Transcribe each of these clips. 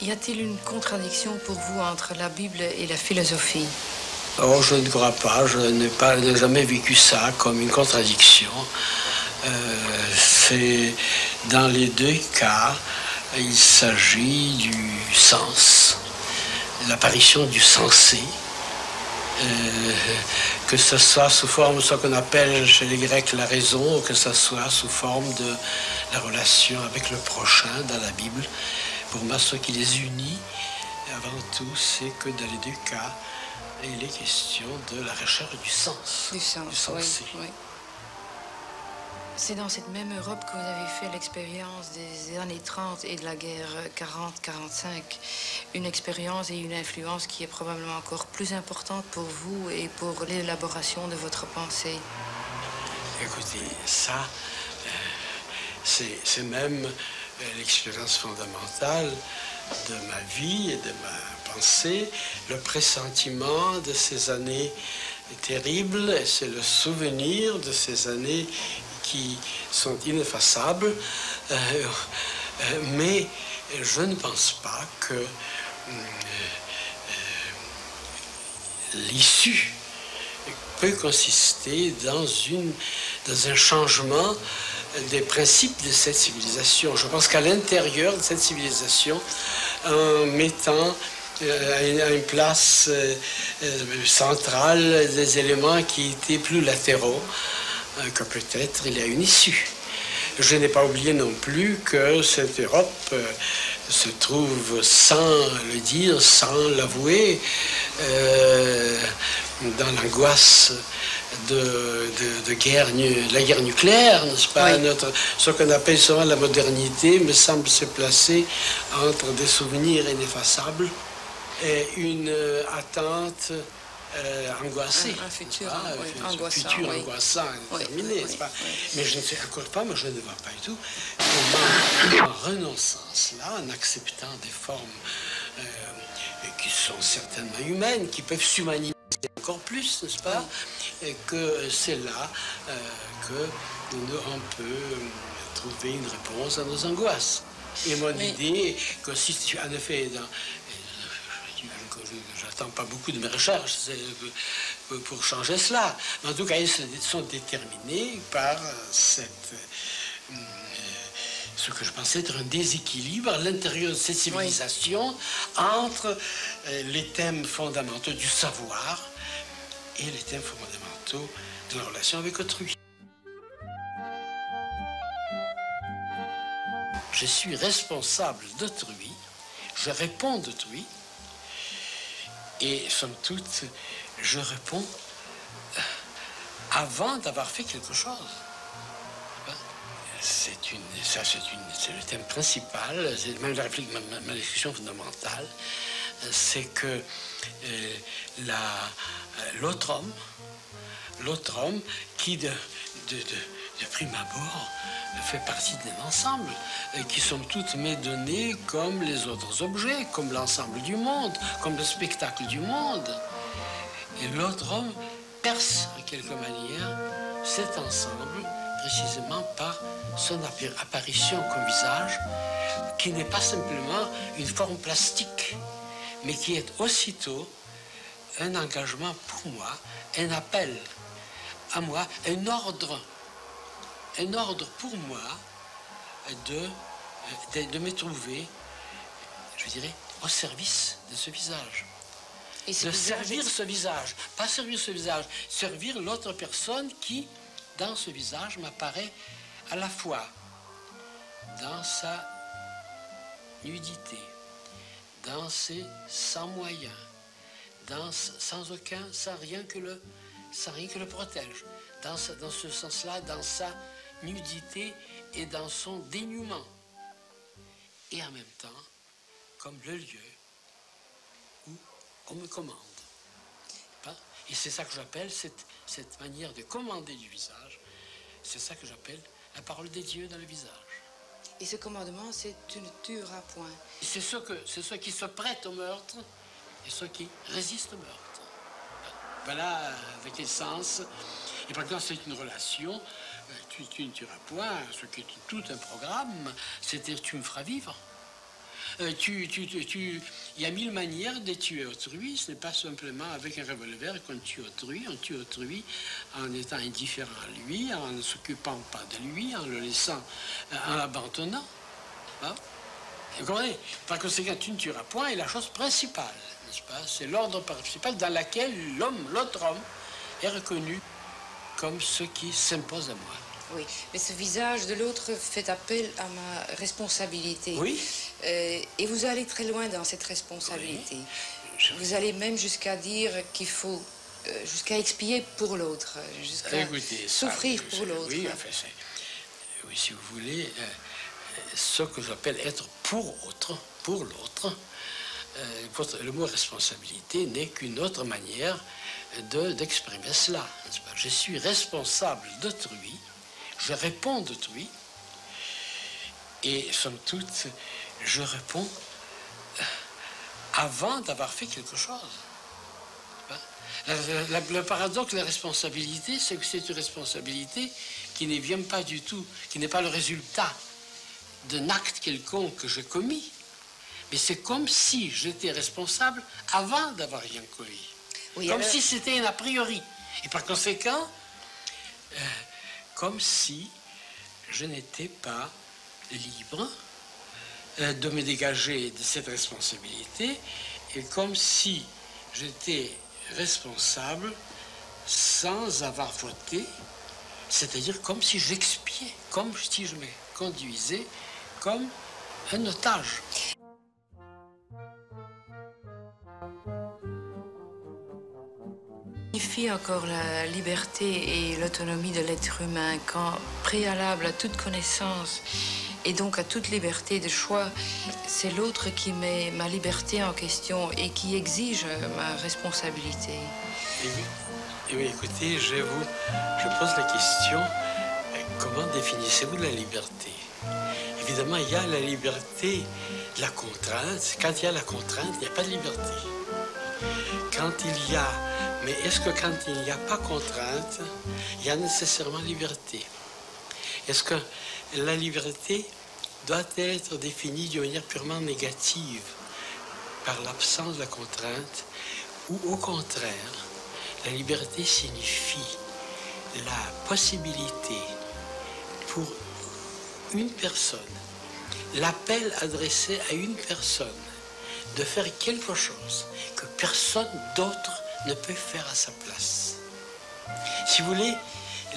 Y a-t-il une contradiction pour vous entre la Bible et la philosophie? Oh, je ne crois pas. Je n'ai jamais vécu ça comme une contradiction. C'est dans les deux cas, il s'agit du sens, l'apparition du sensé, que ce soit sous forme de ce qu'on appelle chez les Grecs la raison, ou que ce soit sous forme de la relation avec le prochain dans la Bible. Pour moi, ce qui les unit, avant tout, c'est que dans les deux cas, il est question de la recherche du sens. Du sens, oui. C'est dans cette même Europe que vous avez fait l'expérience des années 30 et de la guerre 40-45. Une expérience et une influence qui est probablement encore plus importante pour vous et pour l'élaboration de votre pensée. Écoutez, ça, c'est même l'expérience fondamentale de ma vie et de ma pensée, le pressentiment de ces années terribles, et c'est le souvenir de ces années qui sont ineffaçables, mais je ne pense pas que l'issue peut consister dans un changement des principes de cette civilisation. Je pense qu'à l'intérieur de cette civilisation, en mettant à une place centrale des éléments qui étaient plus latéraux, que peut-être il y a une issue. Je n'ai pas oublié non plus que cette Europe se trouve, sans le dire, sans l'avouer, dans l'angoisse de la guerre nucléaire, n'est-ce pas? Oui. Ce qu'on appelle souvent la modernité me semble se placer entre des souvenirs ineffaçables et une attente angoissée. Un futur, angoissant, terminé, n'est-ce pas? Mais je ne sais encore pas, mais je ne vois pas du tout comment, en renonçant à cela, en acceptant des formes qui sont certainement humaines, qui peuvent s'humaniser encore plus, n'est-ce pas? Et que c'est là qu'on peut trouver une réponse à nos angoisses. Et mon idée consiste, en effet, j'attends pas beaucoup de mes recherches pour changer cela. Mais en tout cas, ils sont déterminés par ce que je pensais être un déséquilibre à l'intérieur de cette civilisation entre les thèmes fondamentaux du savoir et les thèmes fondamentaux de la relation avec autrui. Je suis responsable d'autrui, je réponds d'autrui, et somme toute, je réponds avant d'avoir fait quelque chose. C'est le thème principal, c'est même ma discussion fondamentale, c'est que l'autre homme qui de prime abord fait partie d'un ensemble qui sont toutes mes données comme les autres objets, comme l'ensemble du monde, comme le spectacle du monde. Et l'autre homme perce en quelque manière cet ensemble précisément par son apparition comme visage, qui n'est pas simplement une forme plastique, mais qui est aussitôt un engagement pour moi, un appel à moi, un ordre pour moi de me trouver, je dirais, au service de ce visage. Et de servir ce visage, pas servir ce visage, servir l'autre personne qui, dans ce visage, m'apparaît à la fois dans sa nudité, dans ses sans moyens, sans rien que le protège, dans ce sens-là, dans sa nudité et dans son dénuement. Et en même temps, comme le lieu où on me commande. Et c'est ça que j'appelle, cette manière de commander du visage, c'est ça que j'appelle la parole des dieux dans le visage. Et ce commandement, c'est tu ne tueras point. C'est ceux qui se prêtent au meurtre et ceux qui résistent au meurtre. Voilà, avec l'essence. Et par contre, c'est une relation, tu ne tueras point, ce qui est tout un programme, c'est-à-dire tu me feras vivre. Il y a 1000 manières de tuer autrui. Ce n'est pas simplement avec un revolver qu'on tue autrui. On tue autrui en étant indifférent à lui, en ne s'occupant pas de lui, en le laissant, en l'abandonnant. Hein? Vous comprenez? Par conséquent, tu ne tueras point est la chose principale, n'est-ce pas? C'est l'ordre principal dans lequel l'autre homme, est reconnu comme ce qui s'impose à moi. Oui, mais ce visage de l'autre fait appel à ma responsabilité. Oui. Et vous allez très loin dans cette responsabilité. Oui. Vous allez même jusqu'à dire qu'il faut, jusqu'à expier pour l'autre, jusqu'à souffrir pour l'autre. Oui, enfin, oui, si vous voulez, ce que j'appelle être pour l'autre, le mot responsabilité n'est qu'une autre manière d'exprimer cela. Je suis responsable d'autrui, je réponds d'autrui, et somme toute, je réponds avant d'avoir fait quelque chose. Le paradoxe de la responsabilité, c'est que c'est une responsabilité qui ne vient pas du tout, qui n'est pas le résultat d'un acte quelconque que j'ai commis, mais c'est comme si j'étais responsable avant d'avoir rien commis. Oui, comme si c'était un a priori. Et par conséquent, comme si je n'étais pas libre de me dégager de cette responsabilité, et comme si j'étais responsable sans avoir voté, c'est-à-dire comme si j'expiais, comme si je me conduisais comme un otage. Signifie encore la liberté et l'autonomie de l'être humain quand, préalable à toute connaissance et donc à toute liberté de choix, c'est l'autre qui met ma liberté en question et qui exige ma responsabilité. Et oui, écoutez, je pose la question, comment définissez-vous la liberté? Évidemment, il y a la liberté de la contrainte. Quand il y a la contrainte, il n'y a pas de liberté. Quand il y a... Mais est-ce que quand il n'y a pas contrainte, il y a nécessairement liberté? Est-ce que la liberté doit être définie d'une manière purement négative par l'absence de la contrainte, ou au contraire, la liberté signifie la possibilité pour une personne, l'appel adressé à une personne de faire quelque chose que personne d'autre ne peut faire à sa place. Si vous voulez,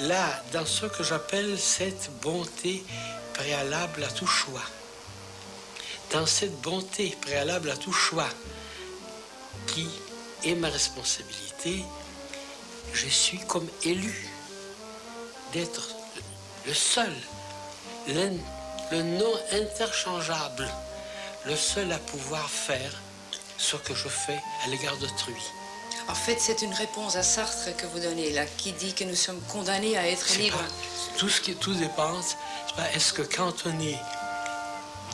là, dans ce que j'appelle cette bonté préalable à tout choix, dans cette bonté préalable à tout choix qui est ma responsabilité, je suis comme élu d'être le seul, le non interchangeable, le seul à pouvoir faire ce que je fais à l'égard d'autrui. En fait, c'est une réponse à Sartre que vous donnez là, qui dit que nous sommes condamnés à être libres. Tout dépend. Est-ce que quand on est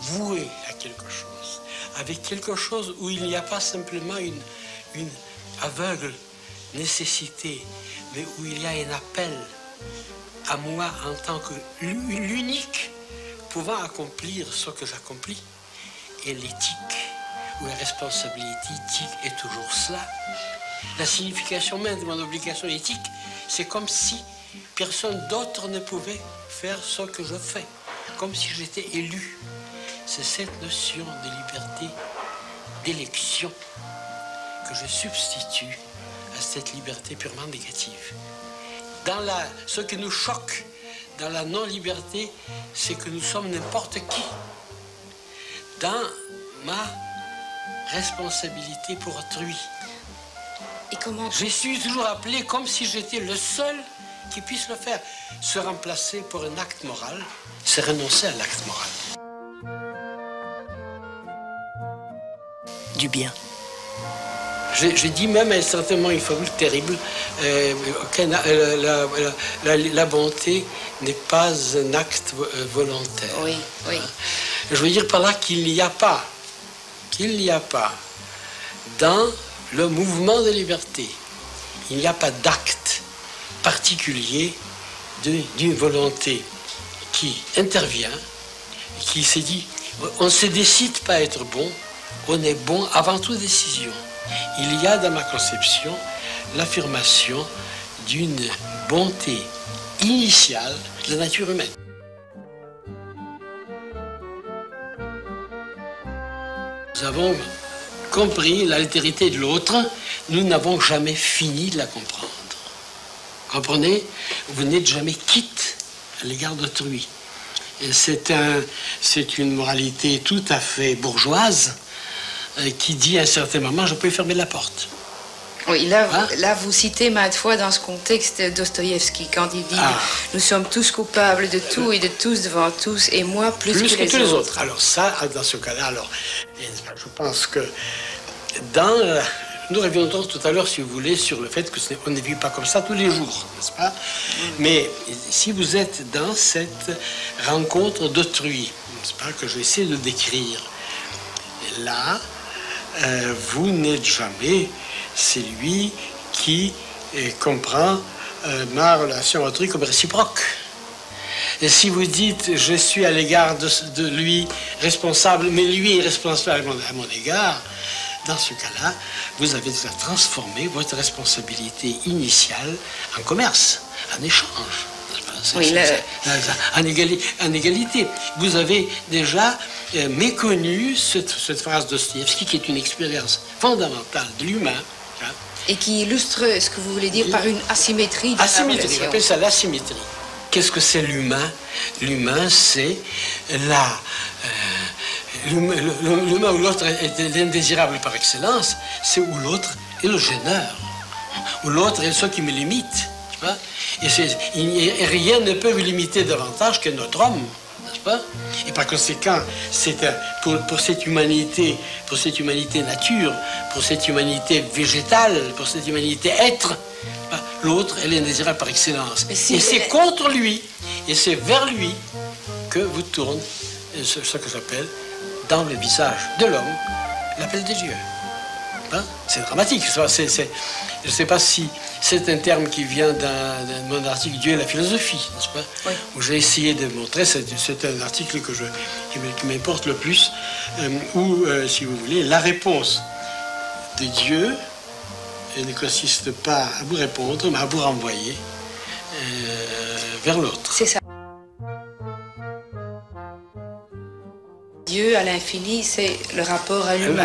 voué à quelque chose, avec quelque chose où il n'y a pas simplement une aveugle nécessité, mais où il y a un appel à moi en tant que l'unique pouvant accomplir ce que j'accomplis, et l'éthique ou la responsabilité éthique est toujours cela. La signification même de mon obligation éthique, c'est comme si personne d'autre ne pouvait faire ce que je fais, comme si j'étais élu. C'est cette notion de liberté d'élection que je substitue à cette liberté purement négative. Ce qui nous choque dans la non-liberté, c'est que nous sommes n'importe qui. Dans ma responsabilité pour autrui, et comment... je suis toujours appelé comme si j'étais le seul qui puisse le faire. Se remplacer pour un acte moral, c'est renoncer à l'acte moral. Du bien. J'ai dit même à un certain moment une formule terrible, la bonté n'est pas un acte volontaire. Oui, oui. Je veux dire par là qu'il n'y a pas dans le mouvement de liberté, il n'y a pas d'acte particulier d'une volonté qui intervient, qui s'est dit, On ne se décide pas à être bon, on est bon avant toute décision. Il y a dans ma conception l'affirmation d'une bonté initiale de la nature humaine. Nous avons compris l'altérité de l'autre, nous n'avons jamais fini de la comprendre. Comprenez? Vous n'êtes jamais quitte à l'égard d'autrui. C'est une moralité tout à fait bourgeoise qui dit à un certain moment, je peux fermer la porte. Oui, là, vous citez maintes fois dans ce contexte Dostoïevski, quand il dit nous sommes tous coupables de tout et de tous devant tous, et moi plus que tous les autres. Alors ça, dans ce cas-là, je pense que nous reviendrons tout à l'heure, si vous voulez, sur le fait qu'on ne vit pas comme ça tous les jours, n'est-ce pas? Mais si vous êtes dans cette rencontre d'autrui, n'est-ce pas, que je vais essayer de décrire, là, vous n'êtes jamais celui qui comprend ma relation à autrui comme réciproque. Et si vous dites, je suis à l'égard de lui responsable, mais lui est responsable à mon égard, dans ce cas-là, vous avez déjà transformé votre responsabilité initiale en commerce, en échange. Oui, en égalité. Vous avez déjà méconnu cette phrase de Dostoïevski qui est une expérience fondamentale de l'humain. Et qui illustre ce que vous voulez dire par une asymétrie de la relation. On appelle ça l'asymétrie. Qu'est-ce que c'est l'humain? L'humain, c'est l'humain où l'autre est l'indésirable par excellence, c'est où l'autre est le gêneur, où l'autre est ce qui me limite. Et rien ne peut vous limiter davantage que notre homme, n'est-ce pas? Et par conséquent, c'est pour cette humanité nature, pour cette humanité végétale, pour cette humanité être, l'autre est l'indésirable par excellence. Et c'est contre lui, et c'est vers lui que vous tourne ce que j'appelle, dans le visage de l'homme, l'appel de Dieu. C'est dramatique. Je ne sais pas si c'est un terme qui vient de mon article Dieu et la philosophie, n'est-ce pas? Oui. Où j'ai essayé de montrer, c'est un article qui m'importe le plus, où, si vous voulez, la réponse de Dieu ne consiste pas à vous répondre, mais à vous renvoyer vers l'autre. C'est ça. Dieu à l'infini, c'est le rapport à l'humain.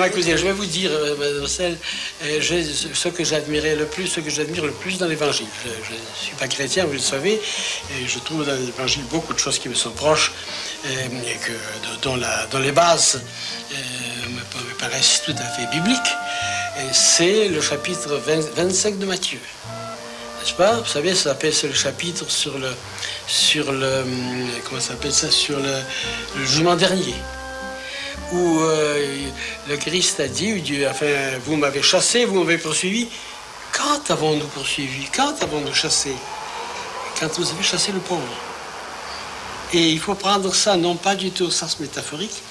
Écoutez, je vais vous dire, mademoiselle, ce que j'admire le plus dans l'Évangile. Je ne suis pas chrétien, vous le savez, et je trouve dans l'Évangile beaucoup de choses qui me sont proches, et dont les bases me paraissent tout à fait bibliques. C'est le chapitre 25 de Matthieu. N'est-ce pas? Vous savez, c'est le chapitre sur le comment ça s'appelle ça, sur le jugement dernier, où le Christ a dit, Dieu, enfin, vous m'avez chassé, vous m'avez poursuivi. Quand avons-nous poursuivi? Quand avons-nous chassé? Quand vous avez chassé le pauvre. Et il faut prendre ça non pas du tout au sens métaphorique,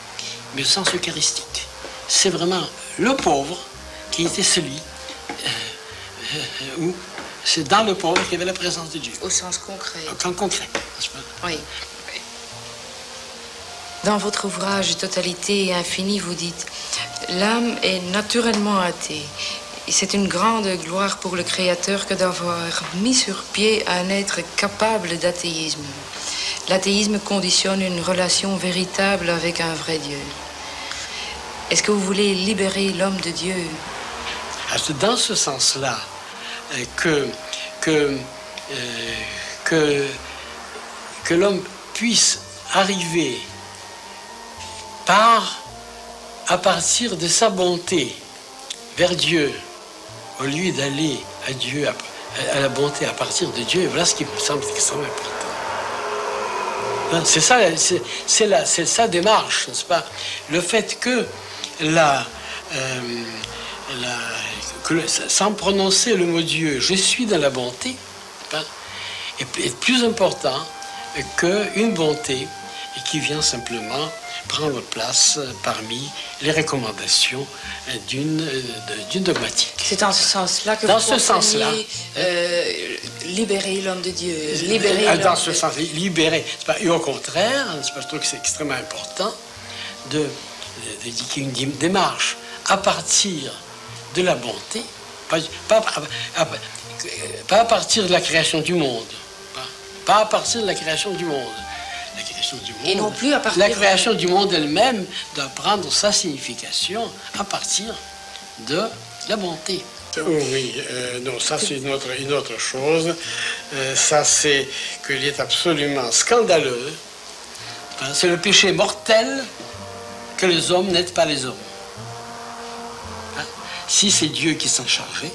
mais au sens eucharistique. C'est vraiment le pauvre qui était celui où c'est dans le pauvre qu'il y avait la présence de Dieu. Au sens concret. En concret, n'est-ce pas? Oui. Dans votre ouvrage Totalité et Infini, vous dites « L'âme est naturellement athée. C'est une grande gloire pour le Créateur que d'avoir mis sur pied un être capable d'athéisme. L'athéisme conditionne une relation véritable avec un vrai Dieu. Est-ce que vous voulez libérer l'homme de Dieu? » C'est dans ce sens-là que l'homme puisse arriver à partir de sa bonté vers Dieu, au lieu d'aller à Dieu, à la bonté à partir de Dieu. Et voilà ce qui me semble extrêmement important. C'est ça, c'est sa démarche, n'est-ce pas? Le fait que sans prononcer le mot Dieu, je suis dans la bonté, est plus important qu'une bonté et qui vient simplement prendre place parmi les recommandations d'une dogmatique. C'est dans ce sens-là que dans vous ce sens-là, libérer l'homme de Dieu, libérer dans ce sens, libérer. Et au contraire, je trouve que c'est extrêmement important d'indiquer une démarche à partir de la bonté, pas à partir de la création du monde, pas à partir de la création du monde. La création du monde, et non plus à partir la création du monde elle-même doit prendre sa signification à partir de la bonté. Oui, non, ça c'est une autre chose. Ça c'est qu'il est absolument scandaleux. C'est le péché mortel que les hommes n'aident pas les hommes. Si c'est Dieu qui s'en chargeait,